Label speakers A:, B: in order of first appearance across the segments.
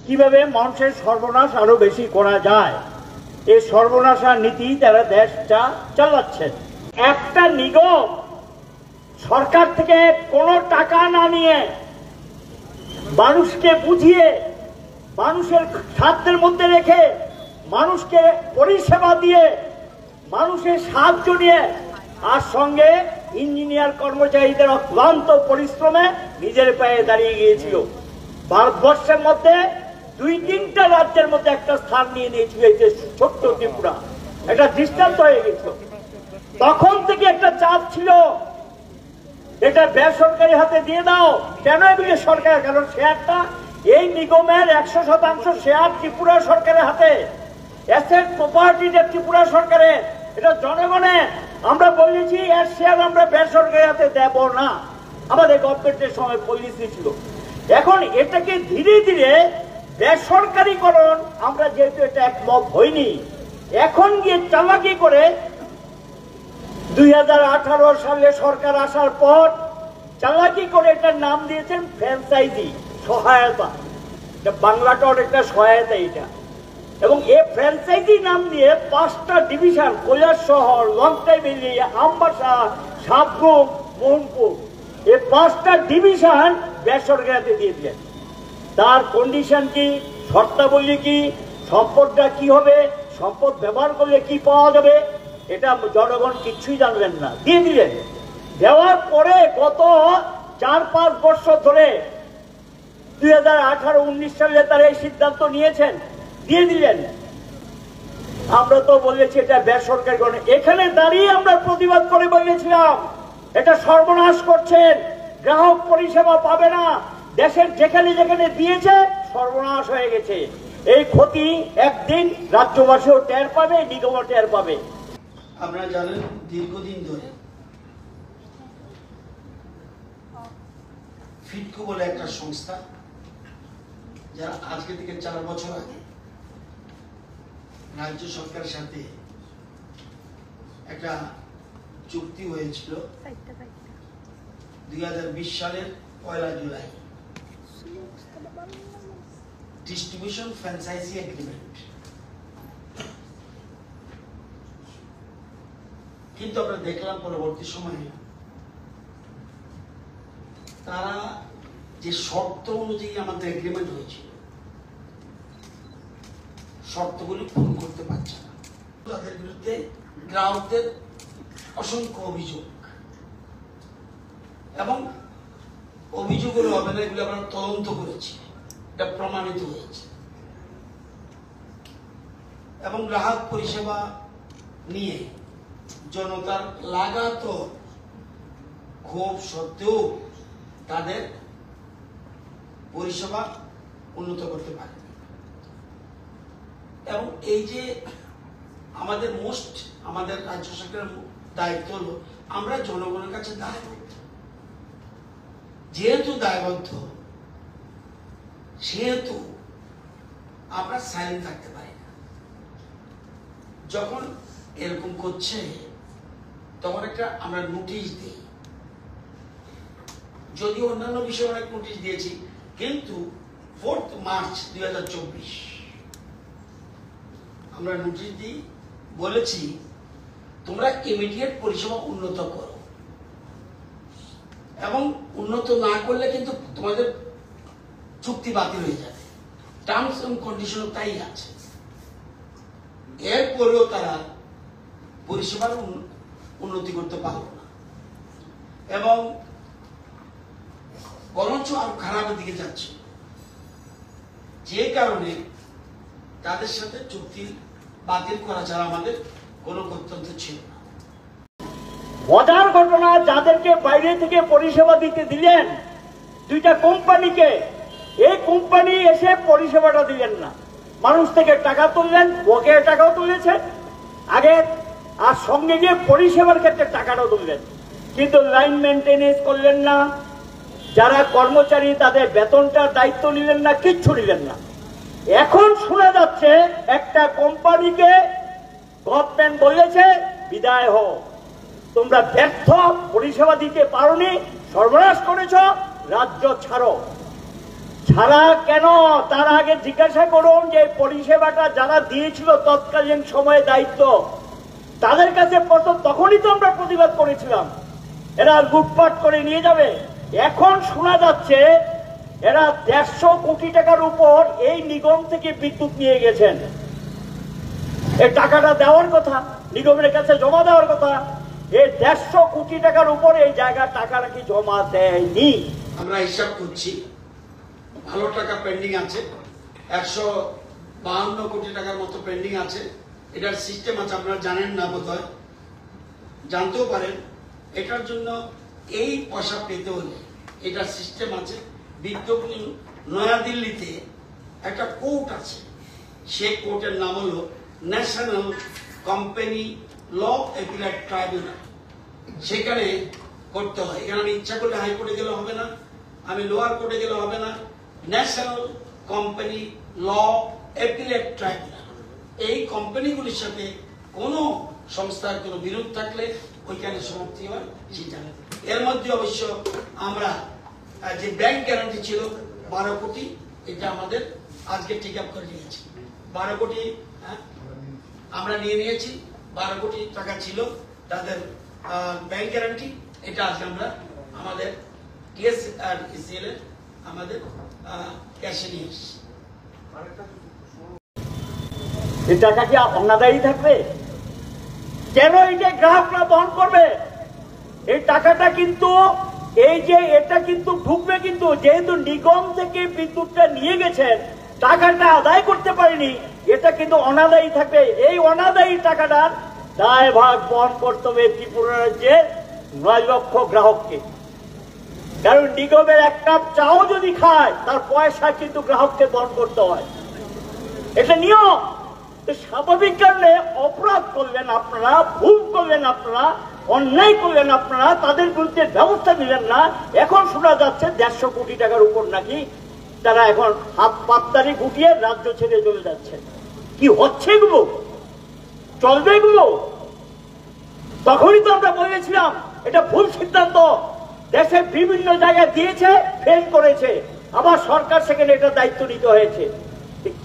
A: কিভাবে মানুষের সর্বনাশ আরো বেশি করা যায়, এই সর্বনাশা নীতি তারা দেশটা চালাচ্ছেন। একটা নিগম সরকার থেকে কোনো টাকা না নিয়ে মানুষকে বুঝিয়ে মানুষের সাধ্যের মধ্যে রেখে মানুষকে পরিষেবা দিয়ে মানুষের সাহায্য নিয়ে আর সঙ্গে ইঞ্জিনিয়ার কর্মচারীদের অক্লান্ত পরিশ্রমে নিজের পায়ে দাঁড়িয়ে গিয়েছিল। ভারতবর্ষের মধ্যে 2-3টা রাজ্যের মধ্যে একটা স্থান নিয়ে নিয়েছিল এই যে ছোট্ট ত্রিপুরা, একটা দৃষ্টান্ত হয়ে গেছিল। তখন থেকে একটা চাপ ছিল এটা বেসরকারি হাতে দিয়ে দাও। কেন এগুলি সরকার? কারণ শেয়ারটা এই নিগমের 100% শেয়ার ত্রিপুরা সরকারের হাতে, অ্যাসেট প্রপার্টিটা ত্রিপুরা সরকারের, এটা জনগণের। আমরা বলেছি এর শেয়ার আমরা বেসরকারি হাতে দেব না, আমাদের গভর্নমেন্টের সময় পলিসি ছিল। এখন এটাকে ধীরে ধীরে বেসরকারীকরণ, আমরা যেহেতু এটা একমত হইনি, এখন গিয়ে চালাকি করে 2018 সালে সরকার আসার পর চালাকি করে এটার নাম দিয়েছেন ফ্র্যাঞ্চাইজি সহায়তা। বাংলাটা অনেকটা সহায়তা এটা। এবং এই ফ্র্যাঞ্চাইজি নাম দিয়ে 5টা ডিভিশন, কৈলাসহর, লংটাইবেলি, আমবাসা, সাবরুম, মোহনপুর, এই 5টা ডিভিশন বেসরকারিতে দিয়ে দিলেন। তার কন্ডিশন কি, শর্তাবলী কি, সম্পদটা কি হবে, সম্পদ ব্যবহার করলে কি পাওয়া যাবে, এটা জনগণ কিচ্ছুই জানলেন না, দিয়ে দিলেন। দেওয়ার পরে গত 4-5 বছর ধরে 2018-19 সালে তারা এই সিদ্ধান্ত নিয়েছেন, দিয়ে দিলেন। আমরা তো বলেছি এটা বেসরকারীকরণ। এখানে দাঁড়িয়ে আমরা প্রতিবাদ করে বলেছিলাম এটা সর্বনাশ করছেন, গ্রাহক পরিষেবা পাবে না, দেশের যেখানে যেখানে দিয়েছে সর্বনাশ হয়ে গেছে। এই ক্ষতি একদিন রাজ্যবাসীও টের পাবে, নিগমও টের পাবে।
B: আপনারা জানেন দীর্ঘদিন ধরে ফিটকো বলে একটা সংস্থা, যারা আজকে থেকে 4 বছর আগে রাজ্য সরকারের সাথে একটা চুক্তি হয়েছিল 2020 সালের 1 জুলাই, ডিস্ট্রিবিউশন ফ্র্যাঞ্চাইজি এগ্রিমেন্ট। কিন্তু আমরা দেখলাম পরবর্তী সময়ে তারা যে শর্ত অনুযায়ী আমাদের এগ্রিমেন্ট হয়েছিল শর্তগুলি পূরণ করতে পারছে না। তাদের বিরুদ্ধে গ্রাহকদের অসংখ্য অভিযোগ, এবং অভিযোগের হবে না, এগুলো আমরা তদন্ত করেছি, এটা প্রমাণিত হয়েছে। এবং গ্রাহক পরিষেবা নিয়ে জনতার লাগাতার ক্ষোভ সত্ত্বেও তাদের পরিষেবা উন্নত করতে পারে। এবং এই যে আমাদের রাজ্য সরকারের দায়িত্ব হলো আমরা জনগণের কাছে দায়বদ্ধ। যেহেতু দায়বদ্ধ সেহেতু আমরা সাইলেন্ট থাকতে পারি না। যখন এরকম করছে তখন একটা আমরা নোটিশ দিই, যদি অন্যান্য বিষয়ে অনেক নোটিশ দিয়েছি, কিন্তু 4 মার্চ 2024 আমরা নোটিশ দিই, বলেছি তোমরা ইমিডিয়েট পরিষেবা উন্নত করো, এবং উন্নত না করলে কিন্তু তোমাদের চুক্তি বাতিল হয়ে যাবে। টার্মস এন্ড কন্ডিশন তাই আছে। এরপরেও তারা পরিষেবার উন্নতি করতে পারল না, এবং বরঞ্চ আরো খারাপের দিকে যাচ্ছে, যে কারণে তাদের সাথে চুক্তি বাতিল করা ছাড়া আমাদের কোনো গত্যন্তর ছিল না।
A: মজার ঘটনা, যাদেরকে বাইরে থেকে পরিষেবা দিতে দিলেন 2টা কোম্পানিকে, এই কোম্পানি এসে পরিষেবাটা দিলেন না, মানুষ থেকে টাকা তুললেন, বকেয়া টাকাও তুলেছেন আগে, আর সঙ্গে গিয়ে পরিষেবার ক্ষেত্রে টাকাটাও তুললেন, কিন্তু লাইন মেনটেনেন্স করলেন না, যারা কর্মচারী তাদের বেতনটার দায়িত্ব নিলেন না, কিচ্ছু নিলেন না। এখন শোনা যাচ্ছে একটা কোম্পানিকে গভর্নমেন্ট বলেছে বিদায় হও, তোমরা ব্যর্থ, পরিষেবা দিতে পারোনি, সর্বনাশ করেছ, রাজ্য ছাড়ো। ছাড়া কেন তার আগে জিজ্ঞাসা করুন যে পরিষেবাটা যারা দিয়েছিল তৎকালীন সময়ে দায়িত্ব তাদের কাছে তখনই তো আমরা প্রতিবাদ করেছিলাম এরা লুটপাট করে নিয়ে যাবে। এখন শোনা যাচ্ছে এরা 150 কোটি টাকার উপর এই নিগম থেকে বিদ্যুৎ নিয়ে গেছেন। এই টাকাটা দেওয়ার কথা, নিগমের কাছে জমা দেওয়ার কথা, এই 150 কোটি টাকার উপর এই জায়গার টাকা নাকি জমা দেয়নি।
B: আমরা হিসাব করছি ভালো টাকা পেন্ডিং আছে, 152 কোটি টাকার মতো পেন্ডিং আছে। এটার সিস্টেম আছে, আপনারা জানেন না বোধহয়, জানতেও পারেন। এটার জন্য এই পয়সা পেতে হলে এটার সিস্টেম আছে। বিজ্ঞপ্তি নয়াদিল্লিতে একটা কোর্ট আছে, সেই কোর্টের নাম হলো national company law appellate tribunal. সেখানে করতে হয়। এখানে আমি ইচ্ছা করলে হাইকোর্টে গেলে হবে না, আমি লোয়ার কোর্টে গেলে হবে না। National company law appellate tribunal, এই কোম্পানিগুলির সাথে কোনো সংস্থার কোনো বিরোধ থাকলে ওইখানে সমাপ্তি হয় সেটা। এর মধ্যে অবশ্য আমরা যে ব্যাংক গ্যারান্টি ছিল 12 কোটি, এটা আমাদের আজকে টেক আপ করে নিয়েছি। 12 কোটি আমরা নিয়ে নিয়েছি। 12 কোটি টাকা ছিল তাদের ব্যাংক গ্যারান্টি, এটা আজকে আমরা আমাদের টিএস আর ইসিএল এর আমাদের ক্যাশে নিয়ে এসেছি।
A: এই টাকা কি অনাদায়ী থাকবে? কেন এটা গ্রাহকরা বহন করবে? এই টাকাটা কিন্তু এটা কিন্তু ঢুকবে, কিন্তু যেহেতু নিগম থেকে বিদ্যুৎটা নিয়ে গেছেন টাকাটা আদায় করতে পারেনি, এটা কিন্তু অনাদায়ী থাকবে। এই অনাদায়ী টাকাটার দায় ভাগ বহন করতে হবে ত্রিপুরা রাজ্যের 9 লক্ষ গ্রাহককে। কারণ নিগমের 1 কাপ চাও যদি খায় তার পয়সা কিন্তু গ্রাহককে বহন করতে হয়, এটা নিয়ম। স্বাভাবিক কারণে অপরাধ করলেন আপনারা, ভুল করলেন আপনারা, অন্যায় করলেন আপনারা, তাদের বিরুদ্ধে ব্যবস্থা নিলেন না। এখন শোনা যাচ্ছে 150 কোটি টাকার উপর নাকি তারা এখন হাত পাত্তারি গুটিয়ে রাজ্য ছেড়ে চলে যাচ্ছে। কি হচ্ছে এগুলো? চলবে এগুলো? তখনই তো আমরা বলেছিলাম এটা ভুল সিদ্ধান্ত। দেশের বিভিন্ন জায়গায় দিয়েছে, ফেল করেছে, আবার সরকার সেখানে এটা দায়িত্ব নিতে হয়েছে।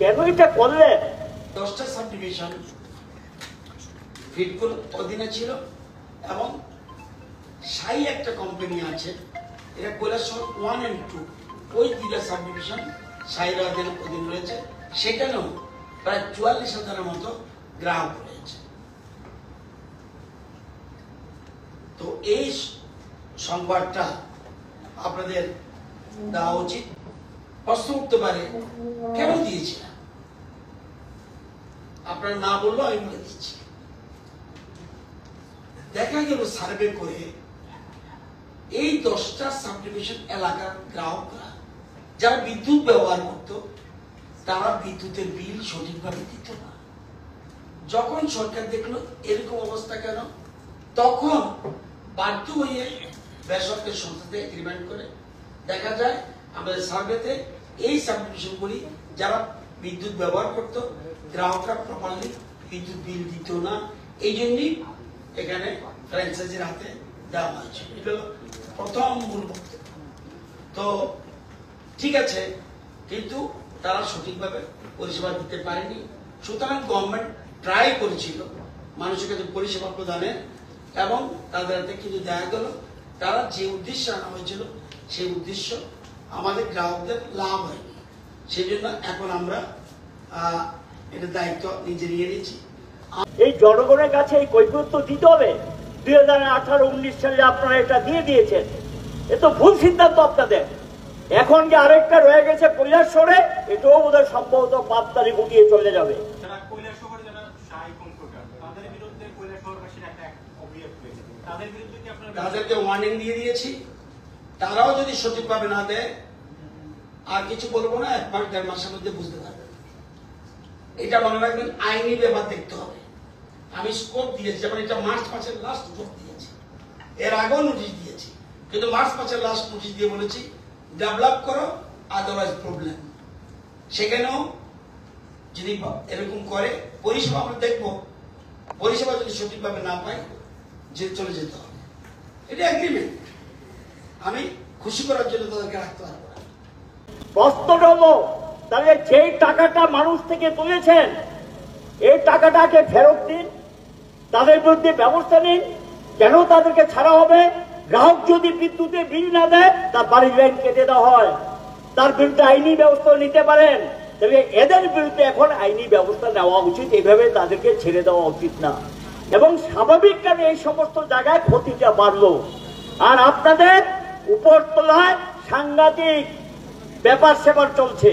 A: কেন এটা করলেন?
B: 10টা সাবডিভিশন ফিডকোর অধীনে ছিল এবং সাই একটা কোম্পানি আছে, এটা কৈলাসহর 1 and 2, ওই 2টা সাবডিভিশন সাইয়ের অধীন রয়েছে। সেখানেও প্রায় 44,000-এর মতো গ্রাহক রয়েছে। তো এই সংবাদটা আপনাদের দেওয়া উচিত। প্রশ্ন উঠতে পারে কেন দিয়েছি না, আপনারা না বললেও আমি বলে দিচ্ছি। দেখা গেল সার্ভে করে এই 10টা সাবডিভিশন এলাকার গ্রাহকরা যারা বিদ্যুৎ ব্যবহার করত তারা বিদ্যুতের বিল সঠিকভাবে দিত না। যখন সরকার দেখলো এরকম অবস্থা কেন, তখন বাধ্য হয়ে বেসরকারি সংস্থাতে এগ্রিমেন্ট করে দেখা যায় আমাদের সার্ভেতে এই সাবডিভিশনগুলি যারা বিদ্যুৎ ব্যবহার করত গ্রাহকরা প্রপারলি বিদ্যুৎ বিল দিত না, এই জন্যই এখানে ফ্র্যাঞ্চাইজির হাতে দেওয়া হয়েছে। এটা প্রথম মূল বক্তব্য। তো ঠিক আছে, কিন্তু তারা সঠিকভাবে পরিষেবা দিতে পারেনি। সুতরাং গভর্নমেন্ট ট্রাই করেছিল মানুষের কাছে পরিষেবা প্রদানে, এবং তাদের হাতে কিন্তু দেখা গেল তারা যে উদ্দেশ্যে আনা হয়েছিল সেই উদ্দেশ্য আমাদের গ্রাহকদের লাভ হয়নি। সেই জন্য এখন আমরা এটা দায়িত্ব নিজে নিয়ে নিয়েছি।
A: এই জনগণের কাছে এই কৈফিয়ত দিতে হবে। 2018-19 সালে আপনারা এটা দিয়ে দিয়েছেন, এ তো ভুল সিদ্ধান্ত আপনাদের। এখন যে আরেকটা রয়ে গেছে কৈলাসহরে, এটাও বোধহয় সম্ভবত পাত্তারি গুটিয়ে চলে যাবে।
B: তাদেরকে ওয়ার্নিং দিয়ে দিয়েছি, তারাও যদি সঠিকভাবে না দেয় আর কিছু বলবো না, 1-1.5 মাসের মধ্যে বুঝতে পারবেন। এটা মনে রাখবেন, আইনি ব্যাপার দেখতে হবে। আমি স্কোপ দিয়েছি, যেমন এটা মার্চ মাসের লাস্ট স্কোপ দিয়েছি, এর আগেও নোটিশ দিয়েছি, কিন্তু মার্চ মাসের লাস্ট নোটিশ দিয়ে বলেছি ডেভেলপ করো, আদারওয়াইজ প্রবলেম। সেখানেও যদি এরকম করে পরিষেবা আমরা দেখবো, পরিষেবা যদি সঠিকভাবে না পাই যে চলে যেতে হবে। এটা এগ্রিমেন্ট, আমি খুশি করার জন্য তাদেরকে রাখতে পারবো না।
A: প্রশ্নটা হলো, তাহলে যেই টাকাটা মানুষ থেকে তুলেছেন এই টাকাটাকে ফেরত দিন, তাদের বিরুদ্ধে ব্যবস্থা নিন। কেন তাদেরকে ছাড়া হবে? গ্রাহক যদি বিদ্যুতের বিল না দেয় তার বাড়ির লাইন কেটে দেওয়া হয়, তার বিরুদ্ধে আইনি ব্যবস্থা নিতে পারেন। তবে এদের বিরুদ্ধে এখন আইনি ব্যবস্থা নেওয়া উচিত, এইভাবে তাদেরকে ছেড়ে দেওয়া উচিত না। এবং স্বাভাবিক কারণে এই সমস্ত জায়গায় ক্ষতিটা বাড়লো। আর আপনাদের উপরতলায় সাংঘাতিক ব্যাপার সেবার চলছে।